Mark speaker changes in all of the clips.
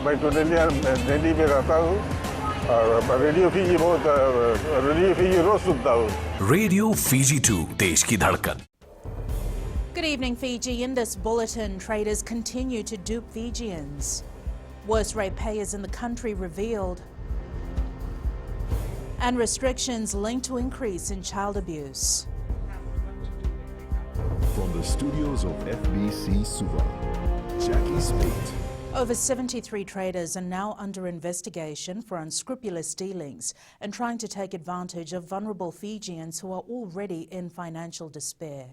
Speaker 1: मैं तो दिल्ली में रहता हूँ और रेडियो फीजी बहुत रेडियो फीजी रोज सुनता हूँ.
Speaker 2: रेडियो फीजी 2 देश की धड़कन.
Speaker 3: Good evening, Fiji. In this bulletin, traders continue to dupe Fijians. Worst ratepayers in the country revealed. And restrictions linked to increase in child abuse.
Speaker 4: From the studios of FBC Suva, Jackie Spate.
Speaker 3: Over 73 traders are now under investigation for unscrupulous dealings and trying to take advantage of vulnerable Fijians who are already in financial despair.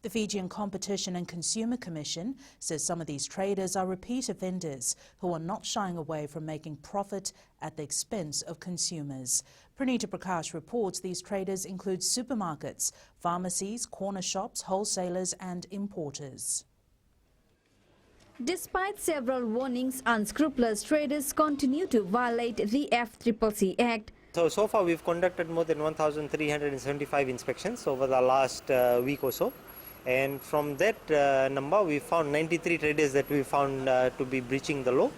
Speaker 3: The Fijian Competition and Consumer Commission says some of these traders are repeat offenders who are not shying away from making profit at the expense of consumers. Pranita Prakash reports these traders include supermarkets, pharmacies, corner shops, wholesalers and importers.
Speaker 5: Despite several warnings, unscrupulous traders continue to violate the FCCC Act.
Speaker 6: So far we've conducted more than 1,375 inspections over the last week or so. And from that number, we found 93 traders that we found to be breaching the law.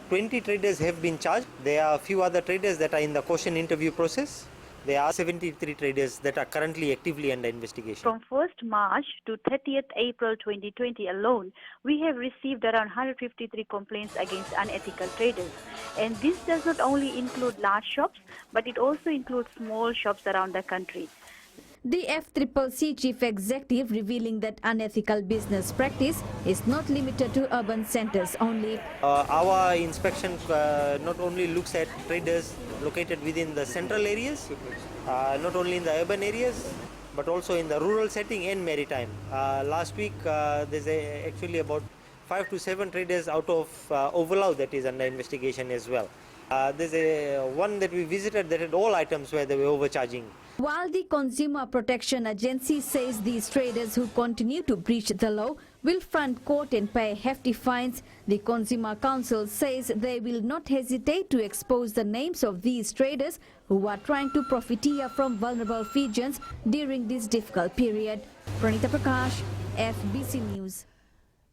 Speaker 6: 20 traders have been charged. There are a few other traders that are in the caution interview process. There are 73 traders that are currently actively under investigation.
Speaker 7: From 1st March to 30th April 2020 alone, we have received around 153 complaints against unethical traders. And this does not only include large shops, but it also includes small shops around the country.
Speaker 5: The FCCC chief executive revealing that unethical business practice is not limited to urban centers only.
Speaker 6: Our inspection not only looks at traders located within the central areas, not only in the urban areas, but also in the rural setting and maritime. Last week, there's actually about 5 to 7 traders out of Overlau that is under investigation as well. There's one that we visited that had all items where they were overcharging.
Speaker 5: While the Consumer Protection Agency says these traders who continue to breach the law will front court and pay hefty fines, the Consumer Council says they will not hesitate to expose the names of these traders who are trying to profiteer from vulnerable Fijians during this difficult period. Pranita Prakash, FBC News.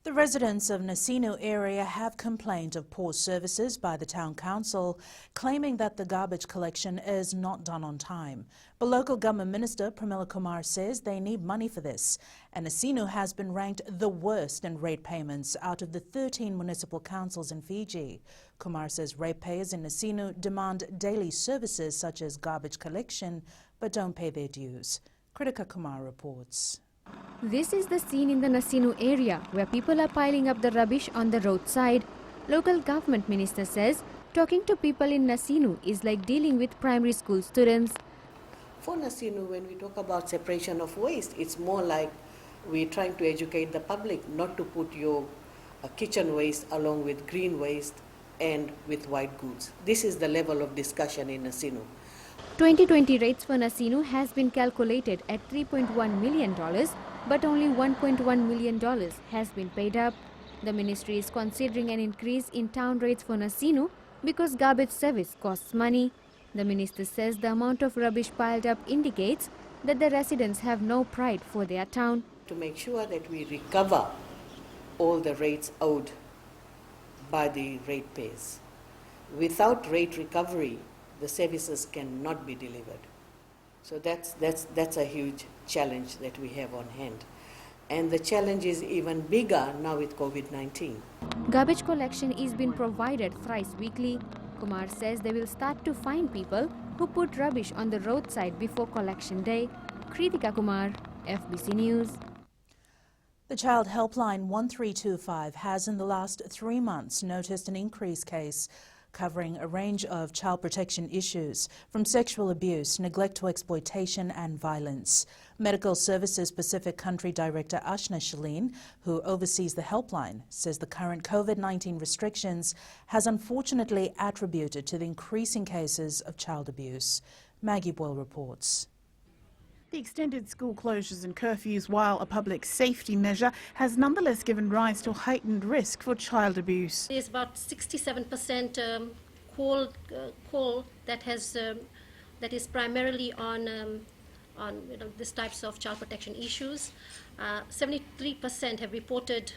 Speaker 3: The residents of Nasinu area have complained of poor services by the town council, claiming that the garbage collection is not done on time. But local government minister Pramila Kumar says they need money for this, and Nasinu has been ranked the worst in rate payments out of the 13 municipal councils in Fiji. Kumar says ratepayers in Nasinu demand daily services such as garbage collection, but don't pay their dues. Kritika Kumar reports.
Speaker 8: This is the scene in the Nasinu area where people are piling up the rubbish on the roadside. Local government minister says talking to people in Nasinu is like dealing with primary school students.
Speaker 9: For Nasinu, when we talk about separation of waste, it's more like we're trying to educate the public not to put your kitchen waste along with green waste and with white goods. This is the level of discussion in Nasinu.
Speaker 8: 2020 rates for Nasinu has been calculated at $3.1 million, but only $1.1 million has been paid up. The ministry is considering an increase in town rates for Nasinu because garbage service costs money. The minister says the amount of rubbish piled up indicates that the residents have no pride for their town.
Speaker 9: To make sure that we recover all the rates owed by the ratepayers. Without rate recovery, the services cannot be delivered. So that's a huge challenge that we have on hand. And the challenge is even bigger now with COVID-19.
Speaker 8: Garbage collection is being provided thrice weekly. Kumar says they will start to fine people who put rubbish on the roadside before collection day. Kritika Kumar, FBC News.
Speaker 3: The Child Helpline 1325 has in the last 3 months noticed an increased case covering a range of child protection issues, from sexual abuse, neglect to exploitation and violence. Medical Services Pacific Country Director Ashna Shaleen, who oversees the helpline, says the current COVID-19 restrictions has unfortunately attributed to the increasing cases of child abuse. Maggie Boyle reports.
Speaker 10: The extended school closures and curfews, while a public safety measure, has nonetheless given rise to heightened risk for child abuse.
Speaker 11: There's about 67% call that is primarily on these types of child protection issues. 73% have reported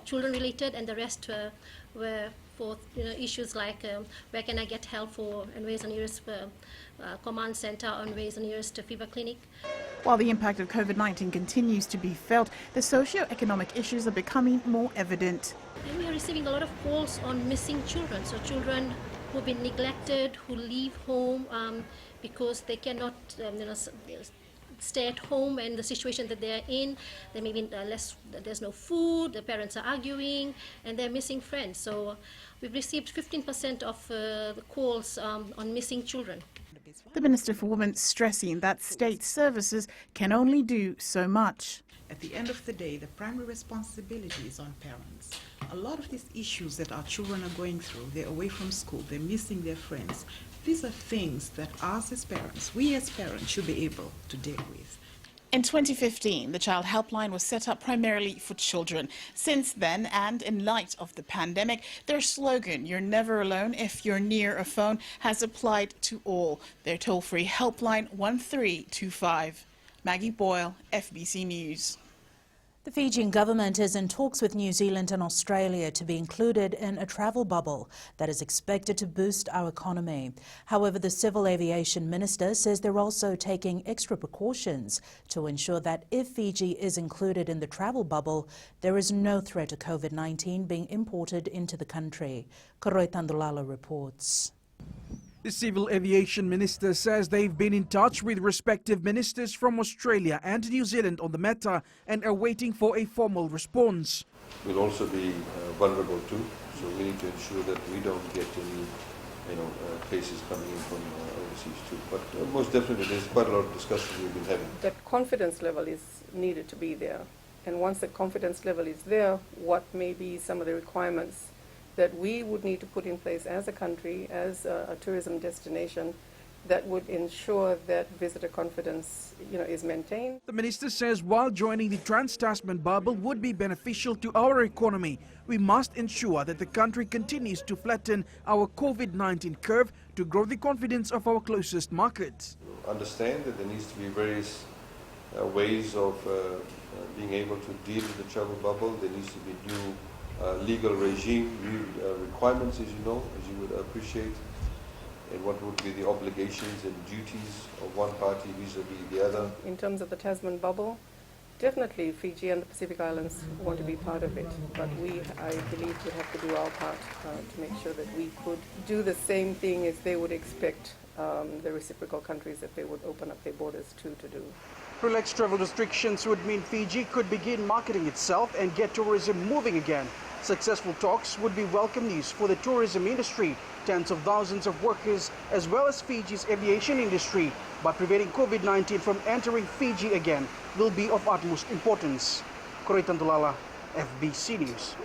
Speaker 11: children related, and the rest were for issues like where can I get help for, and where's the nearest command center, and where's the nearest fever clinic.
Speaker 10: While the impact of COVID-19 continues to be felt, the socio-economic issues are becoming more evident.
Speaker 11: And we are receiving a lot of calls on missing children, so children who've been neglected, who leave home because they cannot stay at home, and the situation that they're in, there may be there's no food, the parents are arguing, and they're missing friends. So we've received 15% of the calls on missing children.
Speaker 10: The Minister for Women stressing that state services can only do so much.
Speaker 12: At the end of the day, the primary responsibility is on parents. A lot of these issues that our children are going through, they're away from school, they're missing their friends. These are things that us as parents, we as parents, should be able to deal with.
Speaker 10: In 2015, the Child Helpline was set up primarily for children. Since then, and in light of the pandemic, their slogan, "You're never alone if you're near a phone," has applied to all. Their toll-free helpline 1325. Maggie Boyle, FBC News. The Fijian government is in talks with New Zealand and Australia to be included in a travel bubble that is expected to boost our economy. However, the Civil Aviation Minister says they're also taking extra precautions to ensure that if Fiji is included in the travel bubble, there is no threat of COVID-19 being imported into the country. Koroi Tandulala reports.
Speaker 13: The Civil Aviation Minister says they've been in touch with respective ministers from Australia and New Zealand on the matter and are waiting for a formal response.
Speaker 14: We'll also be vulnerable too, so we need to ensure that we don't get any cases coming in from overseas too. But most definitely there's quite a lot of discussion we've been having.
Speaker 15: That confidence level is needed to be there. And once the confidence level is there, what may be some of the requirements that we would need to put in place as a country, as a tourism destination, that would ensure that visitor confidence, is maintained.
Speaker 13: The minister says while joining the Trans-Tasman bubble would be beneficial to our economy, we must ensure that the country continues to flatten our COVID-19 curve to grow the confidence of our closest markets.
Speaker 14: Understand that there needs to be various ways of being able to deal with the travel bubble. There needs to be new legal regime, new requirements, as you would appreciate, and what would be the obligations and duties of one party vis-a-vis the other.
Speaker 15: In terms of the Tasman bubble, definitely Fiji and the Pacific Islands want to be part of it, but I believe, would have to do our part to make sure that we could do the same thing as they would expect the reciprocal countries that they would open up their borders to do.
Speaker 13: Relaxed travel restrictions would mean Fiji could begin marketing itself and get tourism moving again. Successful talks would be welcome news for the tourism industry, tens of thousands of workers, as well as Fiji's aviation industry. But preventing COVID-19 from entering Fiji again will be of utmost importance. Koroi Tandulala, FBC News.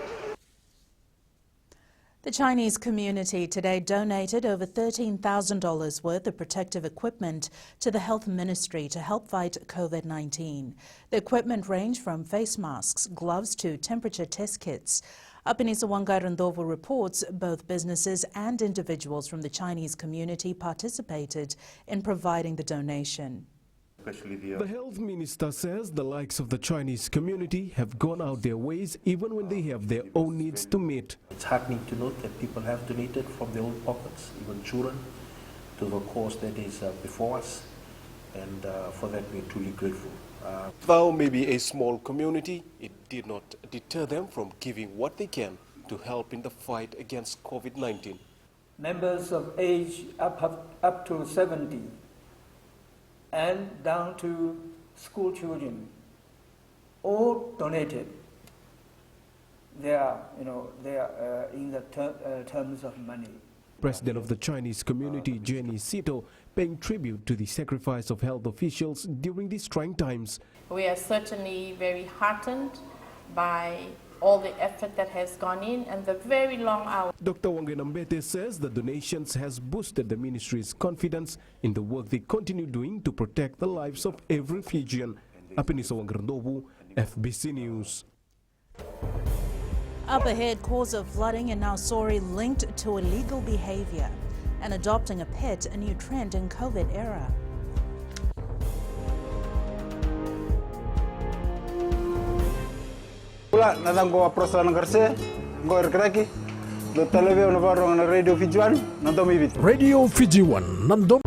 Speaker 3: The Chinese community today donated over $13,000 worth of protective equipment to the Health Ministry to help fight COVID-19. The equipment ranged from face masks, gloves to temperature test kits. Apinisa Wangarandovo reports both businesses and individuals from the Chinese community participated in providing the donation.
Speaker 16: The health minister says the likes of the Chinese community have gone out their ways even when they have their own needs to meet.
Speaker 17: It's heartening to note that people have donated from their own pockets, even children, to the cause that is before us, and for that we're truly grateful.
Speaker 18: Though maybe a small community, it did not deter them from giving what they can to help in the fight against COVID-19.
Speaker 19: Members of age up to 70 and down to school children all donated. They are in the terms of money.
Speaker 16: President of the Chinese community, Jenny Sito, paying tribute to the sacrifice of health officials during these trying times.
Speaker 20: We are certainly very heartened by all the effort that has gone in and the very long hours.
Speaker 16: Dr. Wangenambete says the donations has boosted the ministry's confidence in the work they continue doing to protect the lives of every Fijian. Apinisa Wangerandovu, FBC News.
Speaker 3: Up ahead, cause of flooding in Nausori linked to illegal behavior, and adopting a pet, a new trend in COVID era.
Speaker 21: Bula nadang go aprosa ngarse go erkraki do televe on varro na radio Fiji 1 nandom ibit.
Speaker 2: Radio Fiji 1 nandom.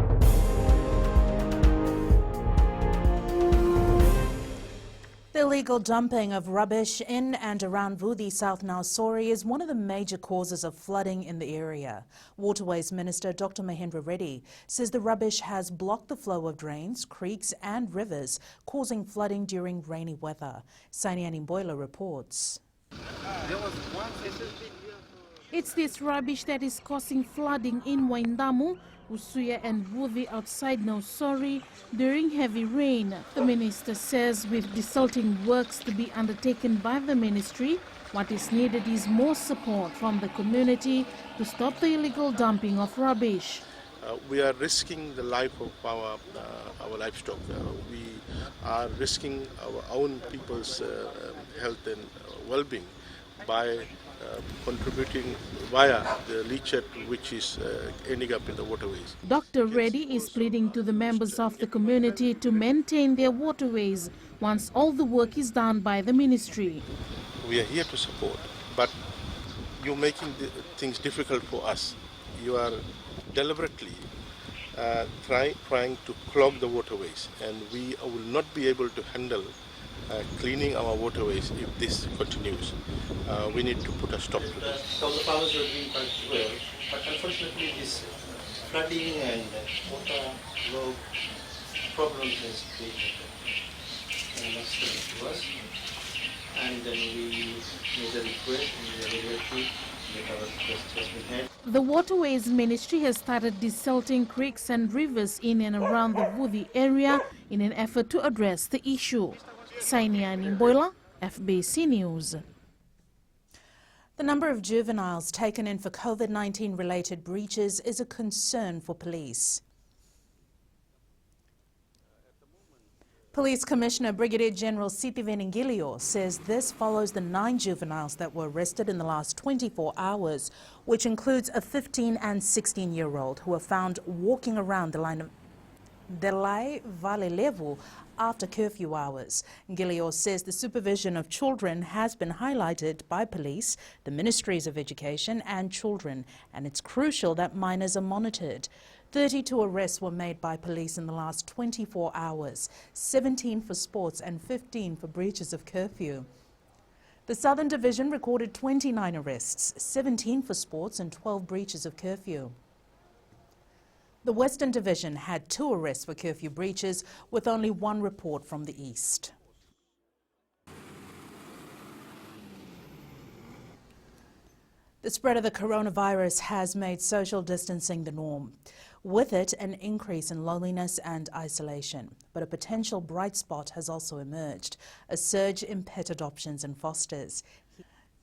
Speaker 3: The illegal dumping of rubbish in and around Vuthi, South Nausori is one of the major causes of flooding in the area. Waterways Minister Dr. Mahendra Reddy says the rubbish has blocked the flow of drains, creeks and rivers, causing flooding during rainy weather. Sainiani Boiler reports.
Speaker 22: It's this rubbish that is causing flooding in Waindamu, Usuya and Vuthi outside Nausori during heavy rain. The minister says with desalting works to be undertaken by the ministry, what is needed is more support from the community to stop the illegal dumping of rubbish.
Speaker 23: We are risking the life of our livestock. We are risking our own people's health and well-being by contributing via the leachate which is ending up in the waterways.
Speaker 22: Dr. Reddy is pleading to the members of the community to maintain their waterways once all the work is done by the ministry.
Speaker 23: We are here to support, but you're making things difficult for us. You are deliberately trying to clog the waterways, and we will not be able to handle cleaning our waterways if this continues. We need to put a stop to this.
Speaker 17: So the farmers are doing quite well, but unfortunately this flooding and water flow problems has created to us, and then we made a request and we are very happy that our request has been had.
Speaker 22: The Waterways Ministry has started desalting creeks and rivers in and around the Vuthi area in an effort to address the issue. Sainiani Boiler, FBC News.
Speaker 3: The number of juveniles taken in for COVID-19 related breaches is a concern for police. Police Commissioner Brigadier General Sitiven Ngilio says this follows the 9 juveniles that were arrested in the last 24 hours, which includes a 15 and 16-year-old who were found walking around the line of Delai Vale Level after curfew hours. Ngilio says the supervision of children has been highlighted by police, the Ministries of Education and Children, and it's crucial that minors are monitored. 32 arrests were made by police in the last 24 hours, 17 for sports and 15 for breaches of curfew. The Southern Division recorded 29 arrests, 17 for sports and 12 breaches of curfew. The Western Division had 2 arrests for curfew breaches, with only 1 report from the East. The spread of the coronavirus has made social distancing the norm. With it, an increase in loneliness and isolation. But a potential bright spot has also emerged, a surge in pet adoptions and fosters.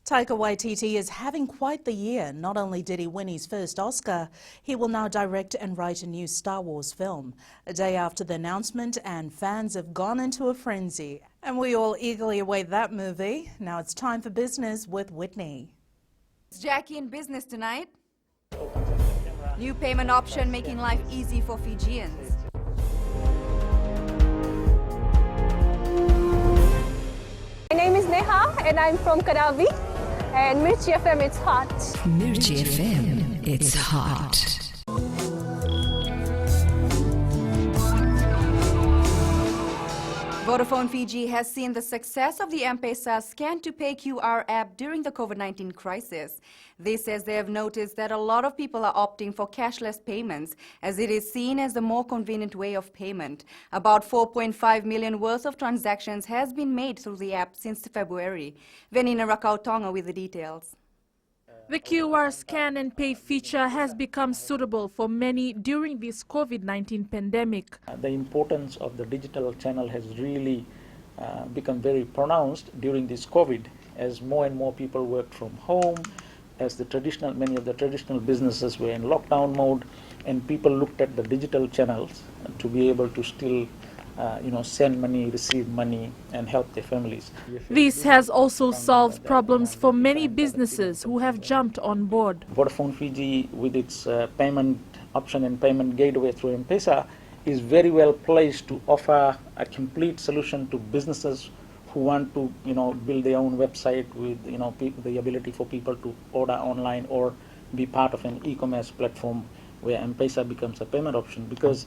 Speaker 3: Taika Waititi is having quite the year. Not only did he win his first Oscar, he will now direct and write a new Star Wars film. A day after the announcement, and fans have gone into a frenzy. And we all eagerly await that movie. Now it's time for business with Whitney.
Speaker 24: It's Jackie in business tonight. New payment option making life easy for Fijians.
Speaker 25: My name is Neha and I'm from Kadavi. And Mirchi FM, it's hot.
Speaker 26: Mirchi FM, it's hot.
Speaker 24: Vodafone Fiji has seen the success of the M-Pesa Scan-to-Pay QR app during the COVID-19 crisis. They says they have noticed that a lot of people are opting for cashless payments as it is seen as the more convenient way of payment. About 4.5 million worth of transactions has been made through the app since February. Venina Rakautonga with the details.
Speaker 22: The QR scan and pay feature has become suitable for many during this COVID-19 pandemic.
Speaker 27: The importance of the digital channel has really become very pronounced during this COVID as more and more people work from home, as many of the traditional businesses were in lockdown mode, and people looked at the digital channels to be able to still send money, receive money, and help their families.
Speaker 22: This has also solved problems for many businesses who have jumped on board.
Speaker 27: Vodafone Fiji, with its payment option and payment gateway through M-Pesa, is very well placed to offer a complete solution to businesses who want to, build their own website with, the ability for people to order online or be part of an e-commerce platform where M-Pesa becomes a payment option. Because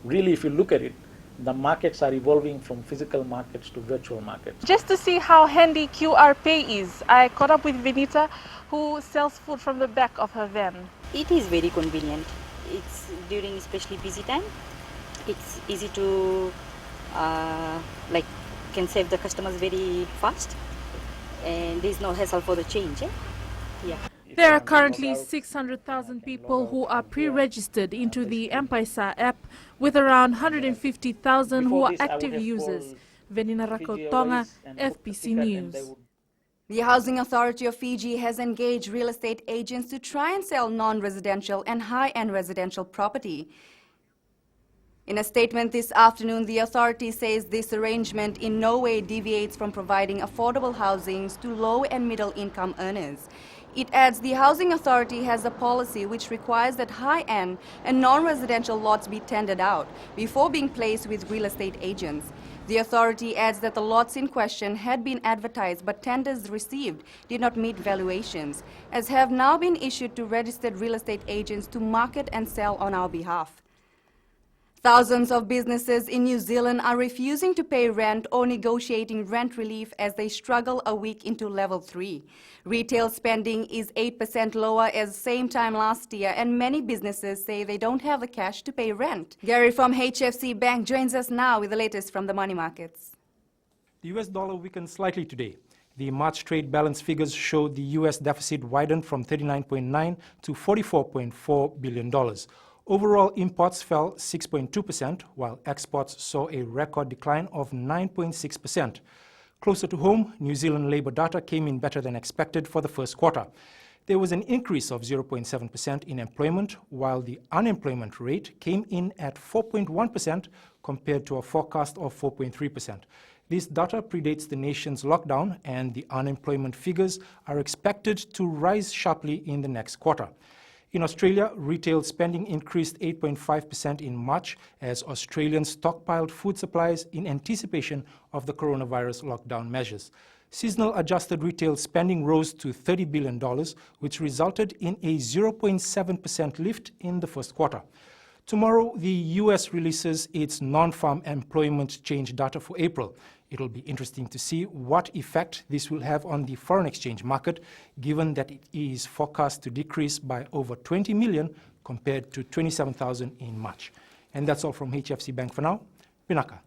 Speaker 27: really, if you look at it, the markets are evolving from physical markets to virtual markets.
Speaker 1: Just to see how handy QR Pay is, I caught up with Vinita, who sells food from the back of her van.
Speaker 4: It is very convenient. It's during especially busy time. It's easy to, can save the customers very fast, and there's no hassle for the change. Yeah.
Speaker 22: There are currently 600,000 people who are pre-registered into the M-Pesa app, with around 150,000 who are active users. Venina Rakotonga, FPC News.
Speaker 24: The Housing Authority of Fiji has engaged real estate agents to try and sell non-residential and high-end residential property. In a statement this afternoon, the authority says this arrangement in no way deviates from providing affordable housing to low and middle income earners. It adds the Housing Authority has a policy which requires that high-end and non-residential lots be tendered out before being placed with real estate agents. The authority adds that the lots in question had been advertised, but tenders received did not meet valuations, as have now been issued to registered real estate agents to market and sell on our behalf. Thousands of businesses in New Zealand are refusing to pay rent or negotiating rent relief as they struggle a week into level 3. Retail spending is 8% lower as same time last year, and many businesses say they don't have the cash to pay rent. Gary from HFC Bank joins us now with the latest from the money markets.
Speaker 5: The US dollar weakened slightly today. The March trade balance figures showed the US deficit widened from $39.9 to $44.4 billion. Overall imports fell 6.2%, while exports saw a record decline of 9.6%. Closer to home, New Zealand labour data came in better than expected for the first quarter. There was an increase of 0.7% in employment, while the unemployment rate came in at 4.1% compared to a forecast of 4.3%. This data predates the nation's lockdown, and the unemployment figures are expected to rise sharply in the next quarter. In Australia, retail spending increased 8.5% in March as Australians stockpiled food supplies in anticipation of the coronavirus lockdown measures. Seasonal adjusted retail spending rose to $30 billion, which resulted in a 0.7% lift in the first quarter. Tomorrow, the US releases its non-farm employment change data for April. It'll be interesting to see what effect this will have on the foreign exchange market, given that it is forecast to decrease by over 20 million compared to 27,000 in March. And that's all from HFC Bank for now. Pinaka.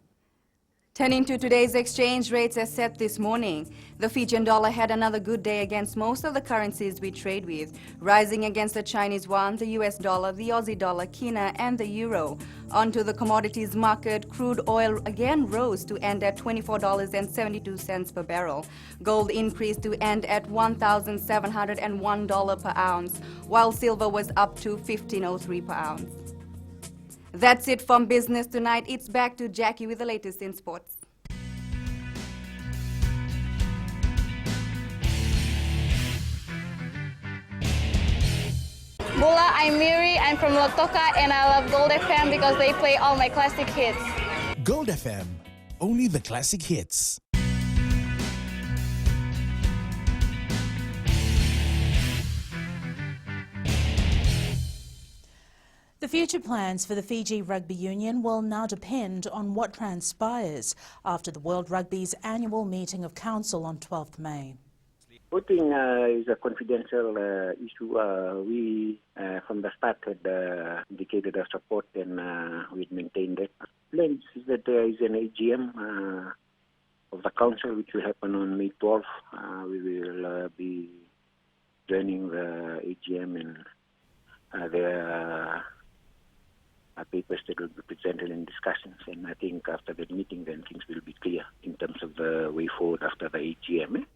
Speaker 24: Turning to today's exchange rates as set this morning, the Fijian dollar had another good day against most of the currencies we trade with, rising against the Chinese yuan, the US dollar, the Aussie dollar, Kina and the euro. Onto the commodities market, crude oil again rose to end at $24.72 per barrel. Gold increased to end at $1,701 per ounce, while silver was up to $15.03 per ounce. That's it from Business Tonight. It's back to Jackie with the latest in sports.
Speaker 25: Bula, I'm Miri, I'm from Lotoka, and I love Gold FM because they play all my classic hits.
Speaker 2: Gold FM, only the classic hits.
Speaker 3: The future plans for the Fiji Rugby Union will now depend on what transpires after the World Rugby's annual meeting of Council on 12th May.
Speaker 6: Voting is a confidential issue. We, from the start, had indicated our support, and we maintained that. Plans is that there is an AGM of the Council, which will happen on May 12th. We will be joining the AGM, and there papers that will be presented in discussions, and I think after that meeting then things will be clear in terms of the way forward after the AGM.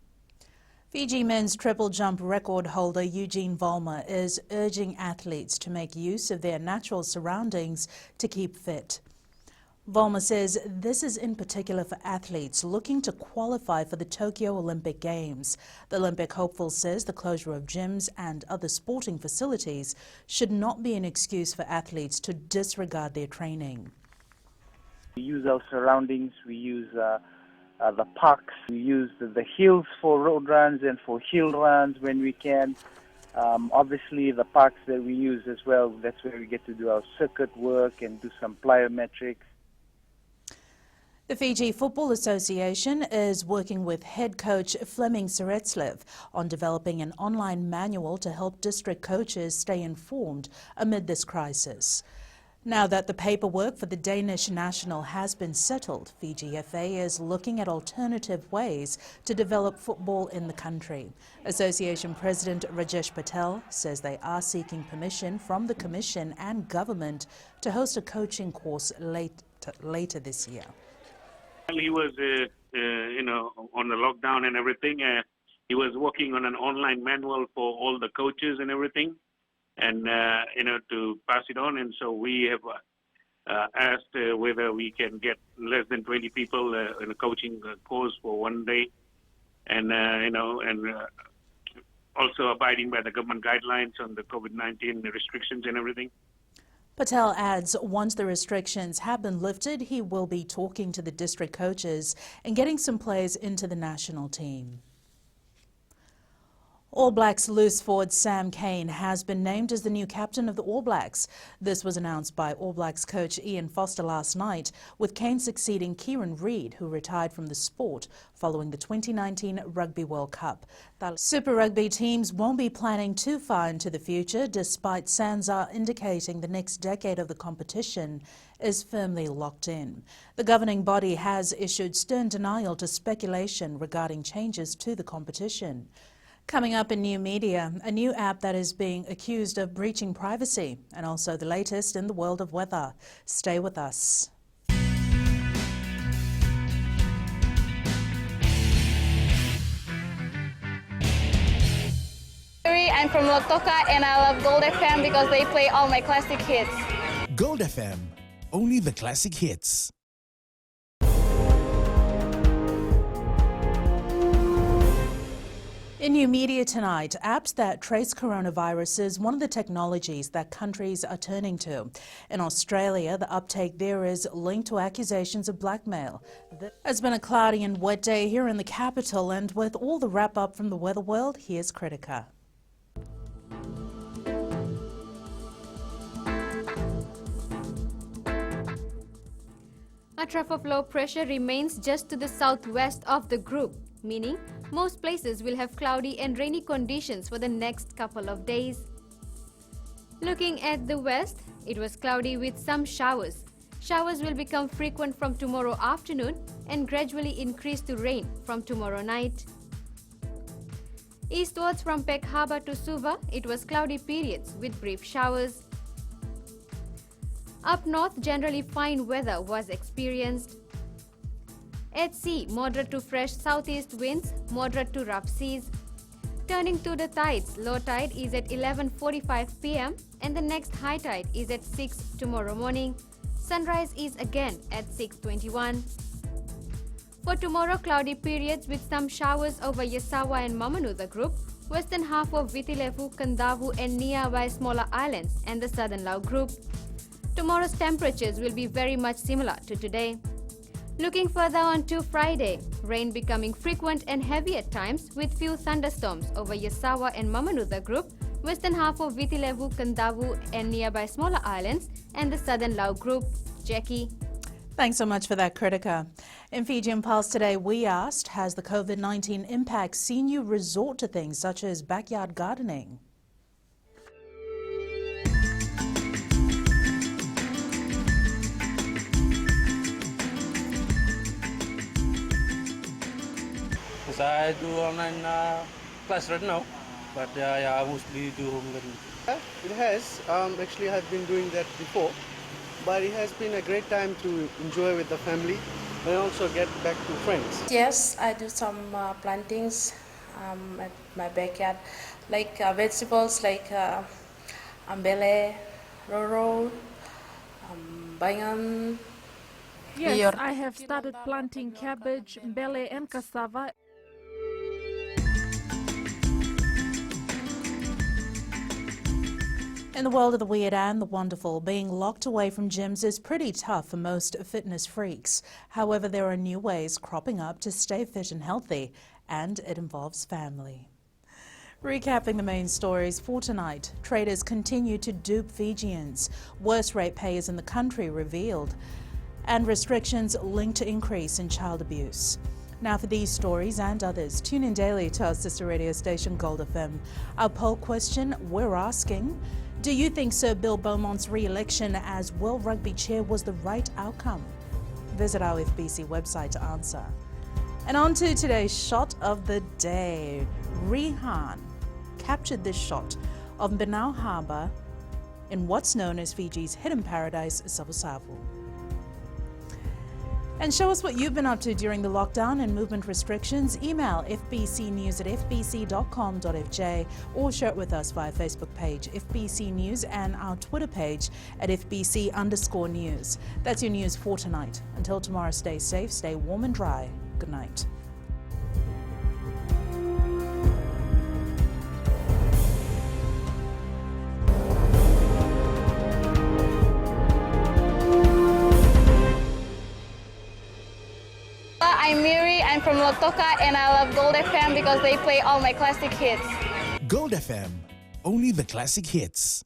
Speaker 3: Fiji men's triple jump record holder Eugene Bulma is urging athletes to make use of their natural surroundings to keep fit. Bulma says this is in particular for athletes looking to qualify for the Tokyo Olympic Games. The Olympic hopeful says the closure of gyms and other sporting facilities should not be an excuse for athletes to disregard their training.
Speaker 7: We use our surroundings, we use the parks. We use the hills for road runs and for hill runs when we can. Obviously, the parks that we use as well, that's where we get to do our circuit work and do some plyometrics.
Speaker 3: The Fiji Football Association is working with head coach Fleming Seretslev on developing an online manual to help district coaches stay informed amid this crisis. Now that the paperwork for the Danish national has been settled, Fiji FA is looking at alternative ways to develop football in the country. Association President Rajesh Patel says they are seeking permission from the Commission and government to host a coaching course later this year.
Speaker 8: He was, on the lockdown and everything. He was working on an online manual for all the coaches and everything, and to pass it on. And so we have asked whether we can get less than 20 people in a coaching course for one day, and also abiding by the government guidelines on the COVID-19 restrictions and everything.
Speaker 3: Patel adds once the restrictions have been lifted, he will be talking to the district coaches and getting some players into the national team. All Blacks loose forward Sam Cane has been named as the new captain of the All Blacks. This was announced by All Blacks coach Ian Foster last night, with Cane succeeding Kieran Reid, who retired from the sport following the 2019 Rugby World Cup. The Super Rugby teams won't be planning too far into the future, despite SANZAAR indicating the next decade of the competition is firmly locked in. The governing body has issued stern denial to speculation regarding changes to the competition. Coming up in new media, a new app that is being accused of breaching privacy, and also the latest in the world of weather. Stay with us.
Speaker 9: I'm from Lotoka and I love Gold FM because they play all my classic hits.
Speaker 2: Gold FM, only the classic hits.
Speaker 3: In new media tonight, apps that trace coronavirus is one of the technologies that countries are turning to. In Australia, the uptake there is linked to accusations of blackmail. It's been a cloudy and wet day here in the capital, and with all the wrap-up from the weather world, here's Kritika.
Speaker 10: A trough of low pressure remains just to the southwest of the group, meaning most places will have cloudy and rainy conditions for the next couple of days. Looking at the west, it was cloudy with some showers. Showers will become frequent from tomorrow afternoon and gradually increase to rain from tomorrow night. Eastwards from Peck Harbour to Suva, it was cloudy periods with brief showers. Up north, generally fine weather was experienced. At sea, moderate to fresh southeast winds, moderate to rough seas. Turning to the tides, low tide is at 11:45 p.m. and the next high tide is at 6 tomorrow morning. Sunrise is again at 6:21. For tomorrow, cloudy periods with some showers over Yasawa and Mamanuca group, western half of Vitilevu, Kandavu and nearby smaller islands and the southern Lau group. Tomorrow's temperatures will be very much similar to today. Looking further on to Friday, rain becoming frequent and heavy at times with few thunderstorms over Yasawa and Mamanuca group, western half of Vitilevu, Kandavu and nearby smaller islands and the southern Lau group. Jackie.
Speaker 3: Thanks so much for that, Kritika. In Fijian Pulse today, we asked, has the COVID-19 impact seen you resort to things such as backyard gardening?
Speaker 11: I do online class right now, but I mostly do home learning.
Speaker 13: It has. Actually, I've been doing that before, but it has been a great time to enjoy with the family and also get back to friends.
Speaker 12: Yes, I do some plantings at my backyard, like vegetables like ambele, roro, bayan.
Speaker 22: Yes, I have started planting cabbage, mbele and cassava.
Speaker 3: In the world of the weird and the wonderful, being locked away from gyms is pretty tough for most fitness freaks. However, there are new ways cropping up to stay fit and healthy, and it involves family. Recapping the main stories for tonight, traders continue to dupe Fijians, worst ratepayers in the country revealed, and restrictions linked to increase in child abuse. Now for these stories and others, tune in daily to our sister radio station Gold FM. Our poll question, we're asking, do you think Sir Bill Beaumont's re-election as World Rugby Chair was the right outcome? Visit our FBC website to answer. And on to today's shot of the day. Rihan captured this shot of Benau Harbour in what's known as Fiji's hidden paradise, Savu-Savu. And show us what you've been up to during the lockdown and movement restrictions. Email fbcnews@fbc.com.fj or share it with us via Facebook page FBC News and our Twitter page at FBC_news. That's your news for tonight. Until tomorrow, stay safe, stay warm and dry. Good night.
Speaker 9: I'm Miri, I'm from Lotoka, and I love Gold FM because they play all my classic hits.
Speaker 2: Gold FM, only the classic hits.